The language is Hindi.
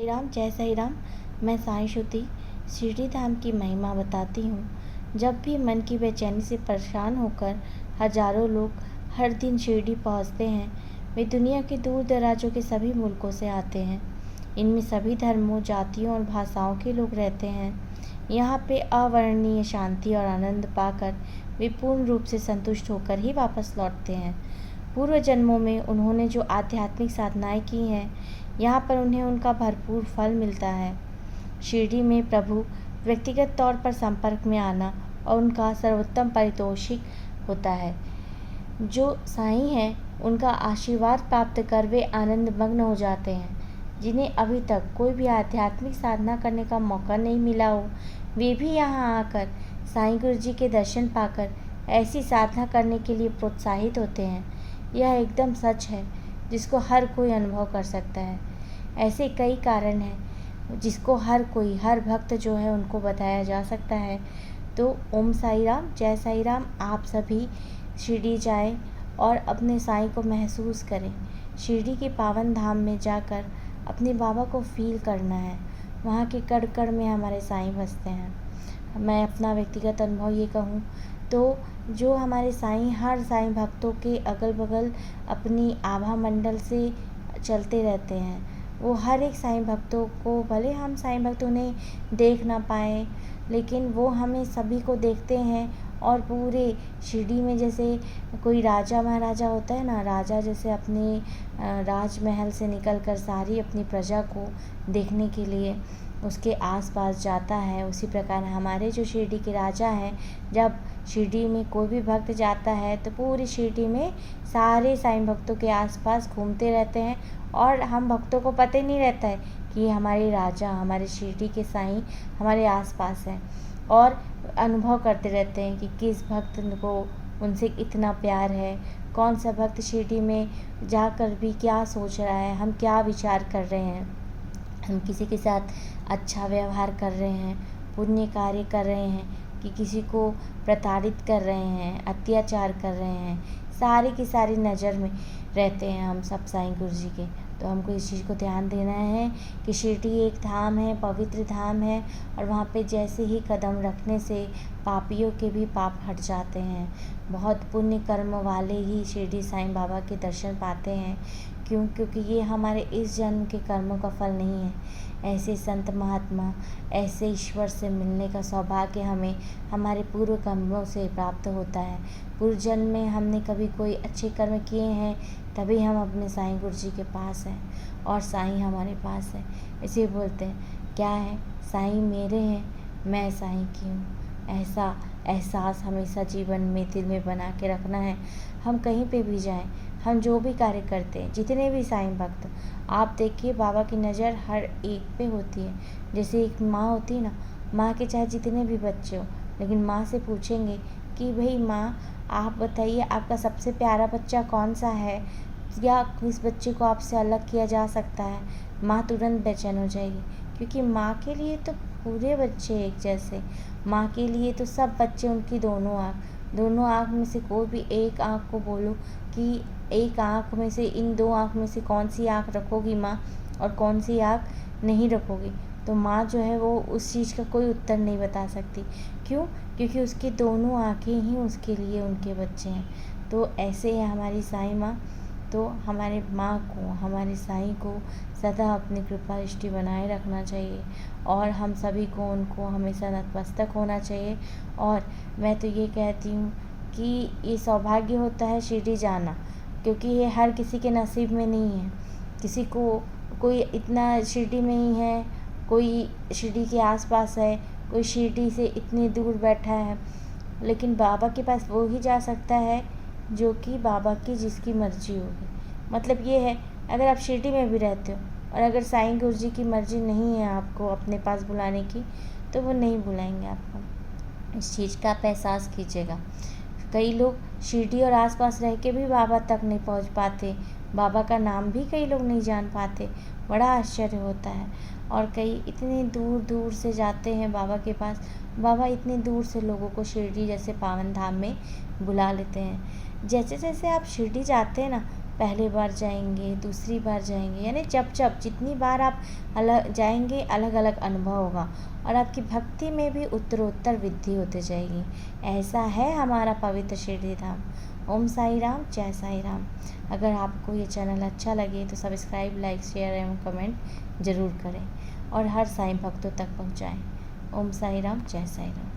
राम, जय साईं राम। मैं साईं श्रुति शिरडी धाम की महिमा बताती हूँ। जब भी मन की बेचैनी से परेशान होकर हजारों लोग हर दिन शिरडी पहुँचते हैं, वे दुनिया के दूर दराजों के सभी मुल्कों से आते हैं। इनमें सभी धर्मों, जातियों और भाषाओं के लोग रहते हैं। यहाँ पे अवर्णनीय शांति और आनंद पाकर वे पूर्ण रूप से संतुष्ट होकर ही वापस लौटते हैं। पूर्व जन्मों में उन्होंने जो आध्यात्मिक साधनाएं की हैं, यहाँ पर उन्हें उनका भरपूर फल मिलता है। शिरडी में प्रभु व्यक्तिगत तौर पर संपर्क में आना और उनका सर्वोत्तम पारितोषिक होता है। जो साईं हैं, उनका आशीर्वाद प्राप्त कर वे आनंद मग्न हो जाते हैं। जिन्हें अभी तक कोई भी आध्यात्मिक साधना करने का मौका नहीं मिला हो, वे भी यहाँ आकर साईं गुरु जी के दर्शन पाकर ऐसी साधना करने के लिए प्रोत्साहित होते हैं। यह एकदम सच है, जिसको हर कोई अनुभव कर सकता है। ऐसे कई कारण हैं जिसको हर भक्त जो है उनको बताया जा सकता है। तो ओम साईं राम, जय साईं राम। आप सभी शिरडी जाएं और अपने साईं को महसूस करें। शिरडी के पावन धाम में जाकर अपने बाबा को फील करना है। वहाँ के कण कण में हमारे साईं बसते हैं। मैं अपना व्यक्तिगत अनुभव ये कहूँ तो जो हमारे साईं हर साईं भक्तों के अगल बगल अपनी आभा मंडल से चलते रहते हैं। वो हर एक साईं भक्तों को, भले हम साईं भक्त उन्हें देख ना पाएँ, लेकिन वो हमें सभी को देखते हैं। और पूरे शिरडी में जैसे कोई राजा महाराजा होता है ना, राजा जैसे अपने राजमहल से निकलकर सारी अपनी प्रजा को देखने के लिए उसके आसपास जाता है, उसी प्रकार हमारे जो शिरडी के राजा हैं, जब शिरडी में कोई भी भक्त जाता है तो पूरी शिरडी में सारे साईं भक्तों के आसपास घूमते रहते हैं। और हम भक्तों को पता ही नहीं रहता है कि हमारे राजा, हमारे शिरडी के साईं हमारे आसपास हैं। और अनुभव करते रहते हैं कि किस भक्त को उनसे इतना प्यार है, कौन सा भक्त शिरडी में जाकर भी क्या सोच रहा है, हम क्या विचार कर रहे हैं, हम किसी के साथ अच्छा व्यवहार कर रहे हैं, पुण्य कार्य कर रहे हैं कि किसी को प्रताड़ित कर रहे हैं, अत्याचार कर रहे हैं। सारी की सारी नज़र में रहते हैं हम सब साईं गुरु जी के। तो हमको इस चीज़ को ध्यान देना है कि शिरडी एक धाम है, पवित्र धाम है। और वहाँ पे जैसे ही कदम रखने से पापियों के भी पाप हट जाते हैं। बहुत पुण्य कर्म वाले ही शिरडी साईं बाबा के दर्शन पाते हैं। क्योंकि ये हमारे इस जन्म के कर्मों का फल नहीं है। ऐसे संत महात्मा, ऐसे ईश्वर से मिलने का सौभाग्य हमें हमारे पूर्व कर्मों से प्राप्त होता है। पूर्व जन्म में हमने कभी कोई अच्छे कर्म किए हैं, तभी हम अपने साईं गुरु जी के पास हैं और साईं हमारे पास है। इसे बोलते हैं क्या है, साईं मेरे हैं, मैं साईं की हूँ। ऐसा एहसास हमेशा जीवन में दिल में बना के रखना है। हम कहीं पे भी जाएं, हम जो भी कार्य करते हैं, जितने भी साईं भक्त, आप देखिए बाबा की नज़र हर एक पे होती है। जैसे एक माँ होती है ना, माँ के चाहे जितने भी बच्चे हो, लेकिन माँ से पूछेंगे कि भाई माँ आप बताइए आपका सबसे प्यारा बच्चा कौन सा है, या किस बच्चे को आपसे अलग किया जा सकता है, माँ तुरंत बेचैन हो जाएगी। क्योंकि माँ के लिए तो पूरे बच्चे एक जैसे, माँ के लिए तो सब बच्चे उनकी दोनों आँख में से कोई भी एक आँख को बोलो कि एक आँख में से, इन दो आँख में से कौन सी आँख रखोगी माँ और कौन सी आँख नहीं रखोगी, तो माँ जो है वो उस चीज़ का कोई उत्तर नहीं बता सकती। क्यों? क्योंकि उसकी दोनों आँखें ही उसके लिए उनके बच्चे हैं। तो ऐसे है हमारी साईं माँ। तो हमारे माँ को, हमारे साईं को सदा अपनी कृपा दृष्टि बनाए रखना चाहिए और हम सभी को उनको हमेशा नतमस्तक होना चाहिए। और मैं तो ये कहती हूँ कि ये सौभाग्य होता है शिरडी जाना, क्योंकि ये हर किसी के नसीब में नहीं है। किसी को कोई इतना शिरडी में ही है, कोई शिरडी के आसपास है, कोई शिरडी से इतनी दूर बैठा है। लेकिन बाबा के पास वो ही जा सकता है जो कि बाबा की जिसकी मर्जी होगी। मतलब ये है, अगर आप शिरडी में भी रहते हो और अगर साईं गुरु जी की मर्जी नहीं है आपको अपने पास बुलाने की, तो वो नहीं बुलाएंगे आपको। इस चीज़ का आप एहसास कीजिएगा। कई लोग शिरडी और आसपास रह के भी बाबा तक नहीं पहुंच पाते, बाबा का नाम भी कई लोग नहीं जान पाते। बड़ा आश्चर्य होता है। और कई इतने दूर दूर से जाते हैं बाबा के पास, बाबा इतने दूर से लोगों को शिरडी जैसे पावन धाम में बुला लेते हैं। जैसे जैसे आप शिरडी जाते हैं ना, पहली बार जाएंगे, दूसरी बार जाएंगे, यानी जब जब जितनी बार आप अलग जाएंगे अलग अलग अनुभव होगा और आपकी भक्ति में भी उत्तरोत्तर वृद्धि होती जाएगी। ऐसा है हमारा पवित्र शिरडी धाम। ओम साई राम, जय साई राम। अगर आपको ये चैनल अच्छा लगे तो सब्सक्राइब, लाइक, शेयर एवं कमेंट ज़रूर करें और हर साईं भक्तों तक पहुँचाएँ। ओम साई राम, जय साई राम।